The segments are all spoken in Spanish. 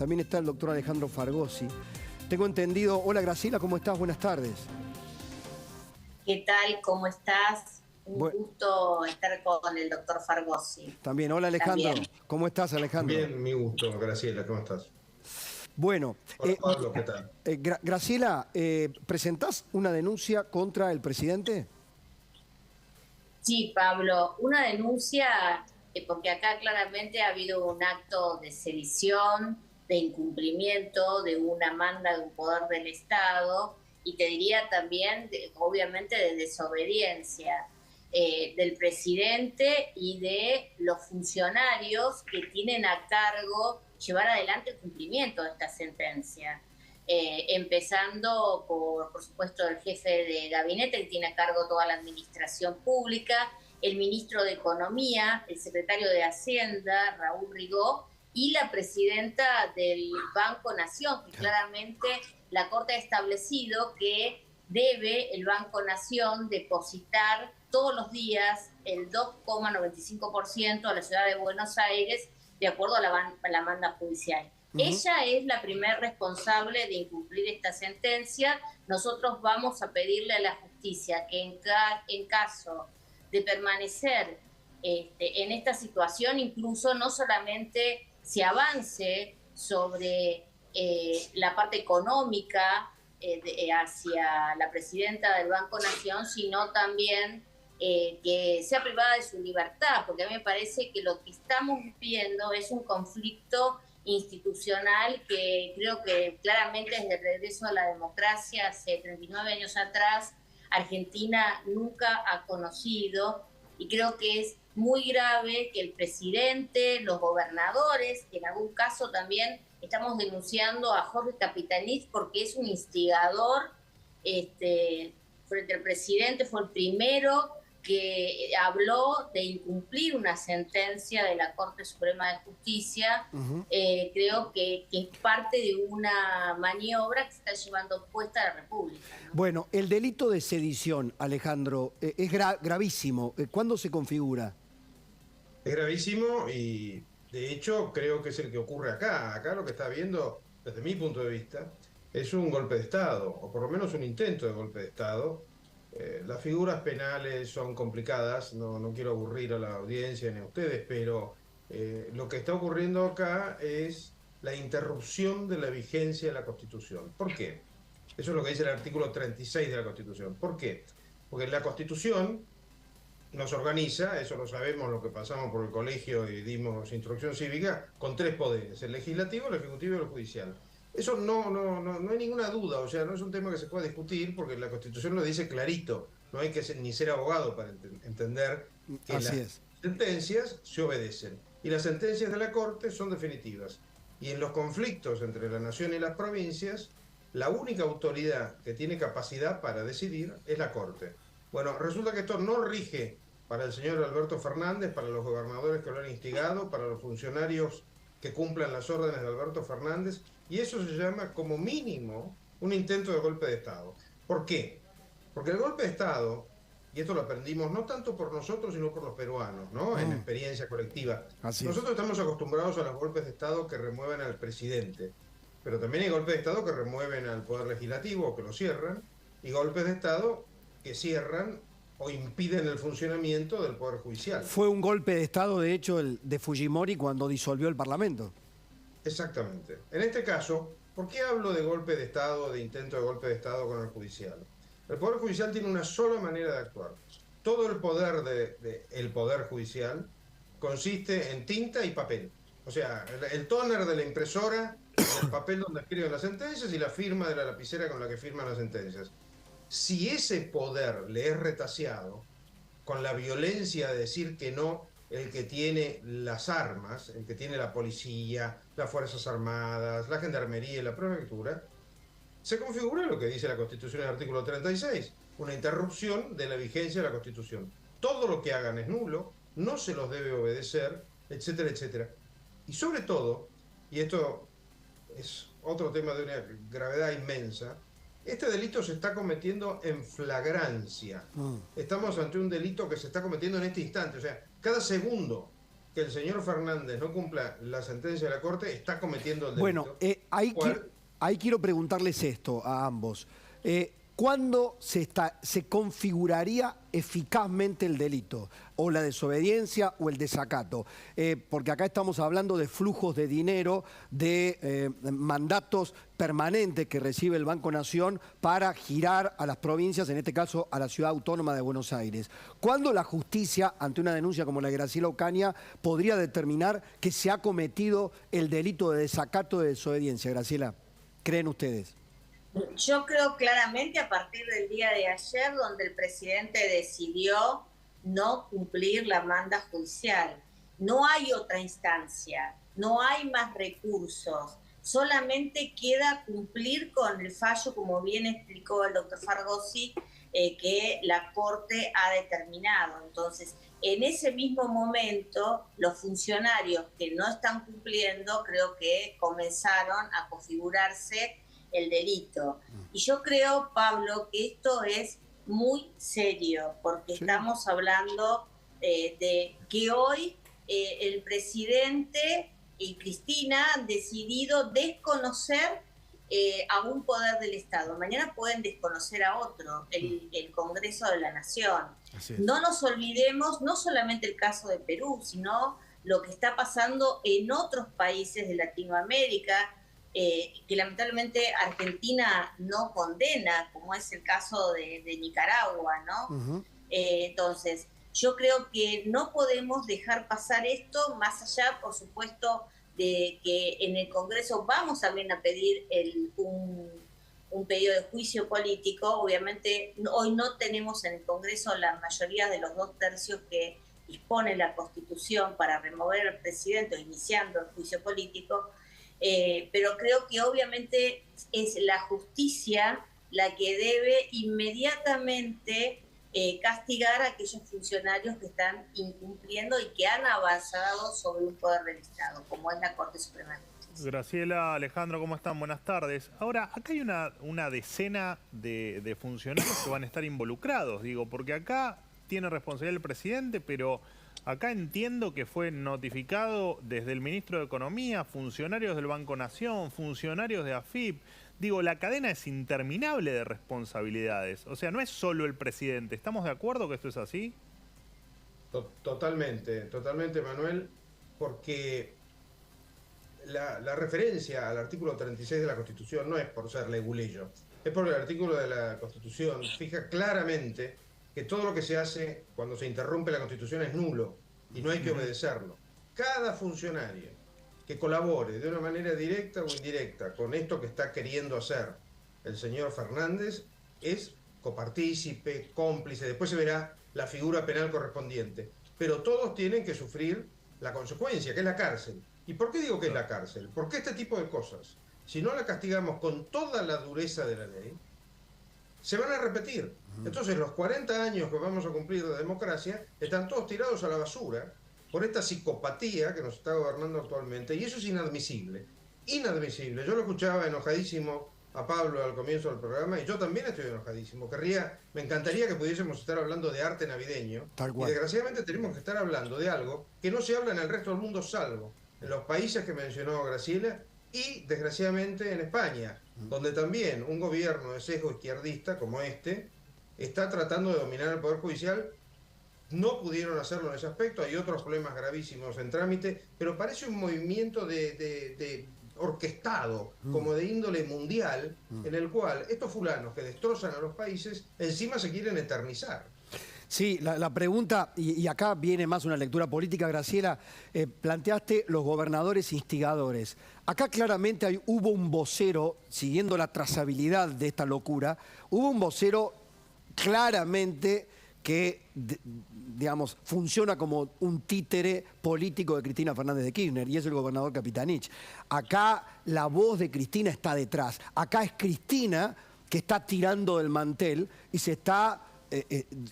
También está el doctor Alejandro Fargosi. Tengo entendido... Hola Graciela, ¿cómo estás? Buenas tardes. ¿Qué tal? ¿Cómo estás? Un gusto estar con el doctor Fargosi. También, hola Alejandro. También. ¿Cómo estás, Alejandro? Bien, mi gusto, Graciela, ¿cómo estás? Bueno, Hola Pablo, ¿qué tal? Graciela, ¿presentás una denuncia contra el presidente? Sí, Pablo, una denuncia, porque acá claramente ha habido un acto de sedición, de incumplimiento, de una manda de un poder del Estado, y te diría también, obviamente, de desobediencia del presidente y de los funcionarios que tienen a cargo llevar adelante el cumplimiento de esta sentencia. Empezando por supuesto, el jefe de gabinete que tiene a cargo toda la administración pública, el ministro de Economía, el secretario de Hacienda, Raúl Rigó, y la presidenta del Banco Nación, que claramente la Corte ha establecido que debe el Banco Nación depositar todos los días el 2,95% a la ciudad de Buenos Aires, de acuerdo a la manda judicial. Ella es la primer responsable de incumplir esta sentencia. Nosotros vamos a pedirle a la justicia que en caso de permanecer en esta situación, incluso no solamente se avance sobre la parte económica hacia la presidenta del Banco Nación, sino también que sea privada de su libertad, porque a mí me parece que lo que estamos viendo es un conflicto institucional que creo que claramente desde el regreso a la democracia hace 39 años atrás Argentina nunca ha conocido, y creo que es muy grave que el presidente, los gobernadores, que en algún caso también estamos denunciando a Jorge Capitanich porque es un instigador frente al presidente, fue el primero que habló de incumplir una sentencia de la Corte Suprema de Justicia. Creo que es parte de una maniobra que se está llevando puesta a la República, ¿no? Bueno, el delito de sedición, Alejandro, es gravísimo. ¿Cuándo se configura? Es gravísimo y de hecho creo que es el que ocurre acá. Acá lo que está habiendo, desde mi punto de vista, es un golpe de Estado, o por lo menos un intento de golpe de Estado. Las figuras penales son complicadas, no quiero aburrir a la audiencia ni a ustedes, pero lo que está ocurriendo acá es la interrupción de la vigencia de la Constitución. ¿Por qué? Eso es lo que dice el artículo 36 de la Constitución. ¿Por qué? Porque la Constitución nos organiza, eso lo sabemos, lo que pasamos por el colegio y dimos instrucción cívica, con tres poderes: el legislativo, el ejecutivo y el judicial. Eso no hay ninguna duda, o sea, no es un tema que se pueda discutir porque la Constitución lo dice clarito. No hay que ni ser abogado para entender que Así las es. sentencias se obedecen y las sentencias de la Corte son definitivas. Y en los conflictos entre la nación y las provincias, la única autoridad que tiene capacidad para decidir es la Corte. Bueno, resulta que esto no rige para el señor Alberto Fernández, para los gobernadores que lo han instigado, para los funcionarios que cumplan las órdenes de Alberto Fernández, y eso se llama como mínimo un intento de golpe de Estado. ¿Por qué? Porque el golpe de Estado, y esto lo aprendimos no tanto por nosotros, sino por los peruanos, ¿no? En experiencia colectiva. Así Nosotros es. estamos acostumbrados a los golpes de Estado que remueven al presidente, pero también hay golpes de Estado que remueven al Poder Legislativo o que lo cierran, y golpes de Estado que cierran o impiden el funcionamiento del Poder Judicial. Fue un golpe de Estado, de hecho, el de Fujimori cuando disolvió el Parlamento. Exactamente. En este caso, ¿por qué hablo de golpe de Estado, de intento de golpe de Estado con el judicial? El Poder Judicial tiene una sola manera de actuar. Todo el poder del Poder Judicial consiste en tinta y papel. O sea, el tóner de la impresora, el papel donde escriben las sentencias y la firma de la lapicera con la que firman las sentencias. Si ese poder le es retaseado con la violencia de decir que no el que tiene las armas, el que tiene la policía, las Fuerzas Armadas, la Gendarmería y la Prefectura, se configura lo que dice la Constitución en el artículo 36, una interrupción de la vigencia de la Constitución. Todo lo que hagan es nulo, no se los debe obedecer, etcétera, etcétera. Y sobre todo, y esto es otro tema de una gravedad inmensa, este delito se está cometiendo en flagrancia. Estamos ante un delito que se está cometiendo en este instante. O sea, cada segundo que el señor Fernández no cumpla la sentencia de la Corte, está cometiendo el delito. Bueno, ahí quiero preguntarles esto a ambos. ¿Cuándo se configuraría eficazmente el delito? ¿O la desobediencia o el desacato? Porque acá estamos hablando de flujos de dinero, de mandatos permanentes que recibe el Banco Nación para girar a las provincias, en este caso a la Ciudad Autónoma de Buenos Aires. ¿Cuándo la justicia, ante una denuncia como la de Graciela Ocaña, podría determinar que se ha cometido el delito de desacato, de desobediencia? Graciela, ¿creen ustedes? Yo creo claramente a partir del día de ayer, donde el presidente decidió no cumplir la manda judicial. No hay otra instancia, no hay más recursos, solamente queda cumplir con el fallo, como bien explicó el doctor Fargosi, que la Corte ha determinado. Entonces, en ese mismo momento, los funcionarios que no están cumpliendo, creo que comenzaron a configurarse el delito. Y yo creo, Pablo, que esto es muy serio, porque estamos hablando de que hoy el presidente y Cristina han decidido desconocer a un poder del Estado. Mañana pueden desconocer a otro, el Congreso de la Nación. No nos olvidemos, no solamente el caso de Perú, sino lo que está pasando en otros países de Latinoamérica, que lamentablemente Argentina no condena, como es el caso de Nicaragua, ¿no? Entonces, yo creo que no podemos dejar pasar esto, más allá, por supuesto, de que en el Congreso vamos también a pedir un pedido de juicio político. Obviamente, hoy no tenemos en el Congreso la mayoría de los 2/3 que dispone la Constitución para remover al presidente o iniciando el juicio político. Pero creo que obviamente es la justicia la que debe inmediatamente castigar a aquellos funcionarios que están incumpliendo y que han avanzado sobre un poder del Estado, como es la Corte Suprema de Justicia. Graciela, Alejandro, ¿cómo están? Buenas tardes. Ahora, acá hay una decena de funcionarios que van a estar involucrados, digo, porque acá tiene responsabilidad el presidente, pero acá entiendo que fue notificado desde el ministro de Economía, funcionarios del Banco Nación, funcionarios de AFIP. Digo, la cadena es interminable de responsabilidades. O sea, no es solo el presidente. ¿Estamos de acuerdo que esto es así? Totalmente, totalmente, Manuel, porque la referencia al artículo 36 de la Constitución no es por ser leguleyo, es porque el artículo de la Constitución fija claramente que todo lo que se hace cuando se interrumpe la Constitución es nulo y no hay que obedecerlo. Cada funcionario que colabore de una manera directa o indirecta con esto que está queriendo hacer el señor Fernández es copartícipe, cómplice, después se verá la figura penal correspondiente. Pero todos tienen que sufrir la consecuencia, que es la cárcel. ¿Y por qué digo que es la cárcel? Porque este tipo de cosas, si no la castigamos con toda la dureza de la ley, se van a repetir. Entonces los 40 años que vamos a cumplir de democracia están todos tirados a la basura por esta psicopatía que nos está gobernando actualmente, y eso es inadmisible. Inadmisible. Yo lo escuchaba enojadísimo a Pablo al comienzo del programa, y yo también estoy enojadísimo. Me encantaría que pudiésemos estar hablando de arte navideño, y desgraciadamente tenemos que estar hablando de algo que no se habla en el resto del mundo, salvo en los países que mencionó Graciela, y desgraciadamente en España, donde también un gobierno de sesgo izquierdista como este está tratando de dominar el Poder Judicial. No pudieron hacerlo en ese aspecto, hay otros problemas gravísimos en trámite, pero parece un movimiento de orquestado, como de índole mundial, en el cual estos fulanos que destrozan a los países encima se quieren eternizar. Sí, la pregunta, y acá viene más una lectura política, Graciela, planteaste los gobernadores instigadores. Acá claramente hubo un vocero, siguiendo la trazabilidad de esta locura, hubo un vocero claramente que, digamos, funciona como un títere político de Cristina Fernández de Kirchner, y es el gobernador Capitanich. Acá la voz de Cristina está detrás. Acá es Cristina que está tirando del mantel y se está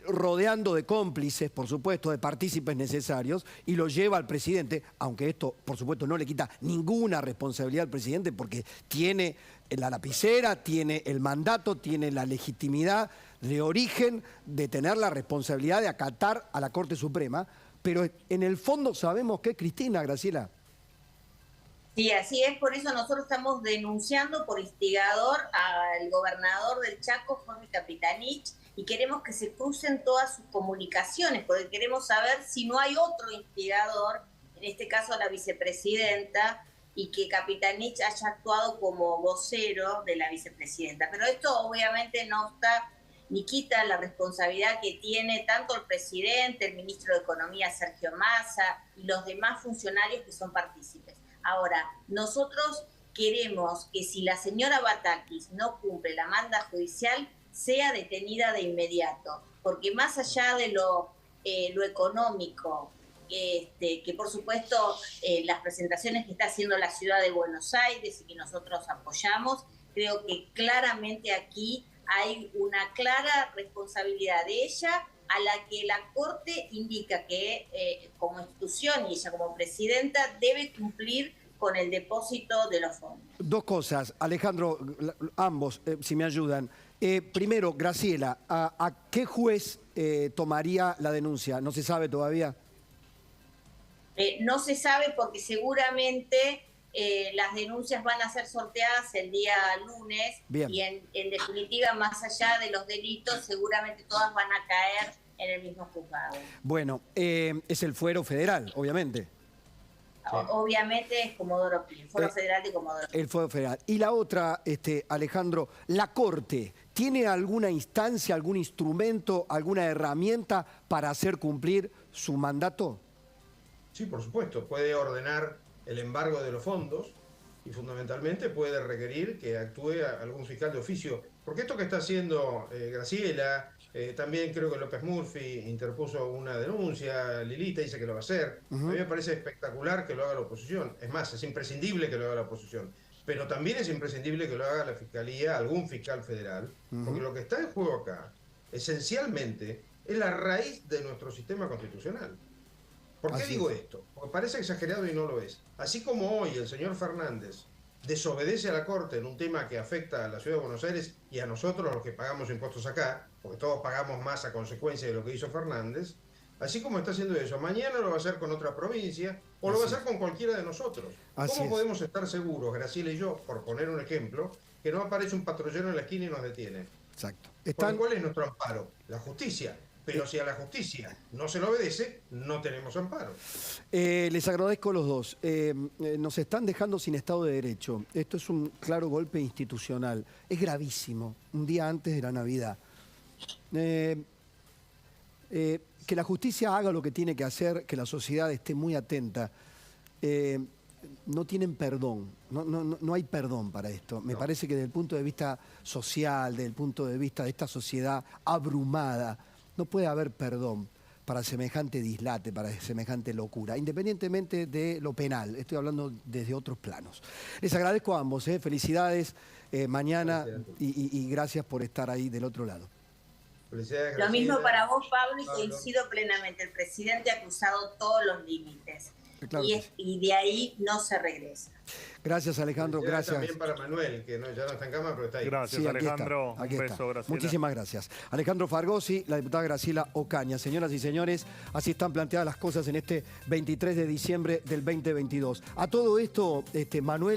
rodeando de cómplices, por supuesto, de partícipes necesarios, y lo lleva al presidente, aunque esto, por supuesto, no le quita ninguna responsabilidad al presidente, porque tiene la lapicera, tiene el mandato, tiene la legitimidad de origen de tener la responsabilidad de acatar a la Corte Suprema, pero en el fondo sabemos que es Cristina, Graciela. Sí, así es, por eso nosotros estamos denunciando por instigador al gobernador del Chaco, Jorge Capitanich, y queremos que se crucen todas sus comunicaciones, porque queremos saber si no hay otro instigador, en este caso la vicepresidenta, y que Capitanich haya actuado como vocero de la vicepresidenta. Pero esto obviamente no está ni quita la responsabilidad que tiene tanto el presidente, el ministro de Economía Sergio Massa y los demás funcionarios que son partícipes. Ahora, nosotros queremos que si la señora Batakis no cumple la manda judicial, sea detenida de inmediato, porque más allá de lo económico, que por supuesto las presentaciones que está haciendo la ciudad de Buenos Aires y que nosotros apoyamos, creo que claramente aquí hay una clara responsabilidad de ella, a la que la Corte indica que como institución y ella como presidenta debe cumplir con el depósito de los fondos. Dos cosas, Alejandro, ambos, si me ayudan. Primero, Graciela, ¿a qué juez tomaría la denuncia? ¿No se sabe todavía? No se sabe porque seguramente las denuncias van a ser sorteadas el día lunes. Bien. Y en definitiva, más allá de los delitos, seguramente todas van a caer en el mismo juzgado. Bueno, es el fuero federal, obviamente. Obviamente es Comodoro Pi, el Fuero Federal de Comodoro Pi. El Fuero Federal. Y la otra, Alejandro, ¿la Corte tiene alguna instancia, algún instrumento, alguna herramienta para hacer cumplir su mandato? Sí, por supuesto. Puede ordenar el embargo de los fondos y fundamentalmente puede requerir que actúe algún fiscal de oficio. Porque esto que está haciendo Graciela, también creo que López Murphy interpuso una denuncia, Lilita dice que lo va a hacer. A mí me parece espectacular que lo haga la oposición. Es más, es imprescindible que lo haga la oposición. Pero también es imprescindible que lo haga la Fiscalía, algún fiscal federal, porque lo que está en juego acá, esencialmente, es la raíz de nuestro sistema constitucional. ¿Por qué digo esto? Porque parece exagerado y no lo es. Así como hoy el señor Fernández desobedece a la Corte en un tema que afecta a la Ciudad de Buenos Aires y a nosotros los que pagamos impuestos acá, porque todos pagamos más a consecuencia de lo que hizo Fernández, así como está haciendo eso, mañana lo va a hacer con otra provincia o lo va a hacer con cualquiera de nosotros. ¿Cómo podemos estar seguros, Graciela y yo, por poner un ejemplo, que no aparece un patrullero en la esquina y nos detiene? Exacto. ¿Cuál es nuestro amparo? La justicia. Pero si a la justicia no se le obedece, no tenemos amparo. Les agradezco a los dos. Nos están dejando sin Estado de Derecho. Esto es un claro golpe institucional. Es gravísimo. Un día antes de la Navidad. Que la justicia haga lo que tiene que hacer, que la sociedad esté muy atenta. No tienen perdón. No hay perdón para esto. Me parece que desde el punto de vista social, desde el punto de vista de esta sociedad abrumada, no puede haber perdón para semejante dislate, para semejante locura, independientemente de lo penal. Estoy hablando desde otros planos. Les agradezco a ambos, felicidades mañana y gracias por estar ahí del otro lado. Lo mismo para vos, Pablo, y coincido plenamente. El presidente ha cruzado todos los límites. Claro y de ahí no se regresa. Gracias, Alejandro. Gracias. También para Manuel, que ya no está en cama, pero está ahí. Gracias, sí, Alejandro. Un beso, Graciela. Muchísimas gracias. Alejandro Fargosi, la diputada Graciela Ocaña. Señoras y señores, así están planteadas las cosas en este 23 de diciembre del 2022. A todo esto, Manuel.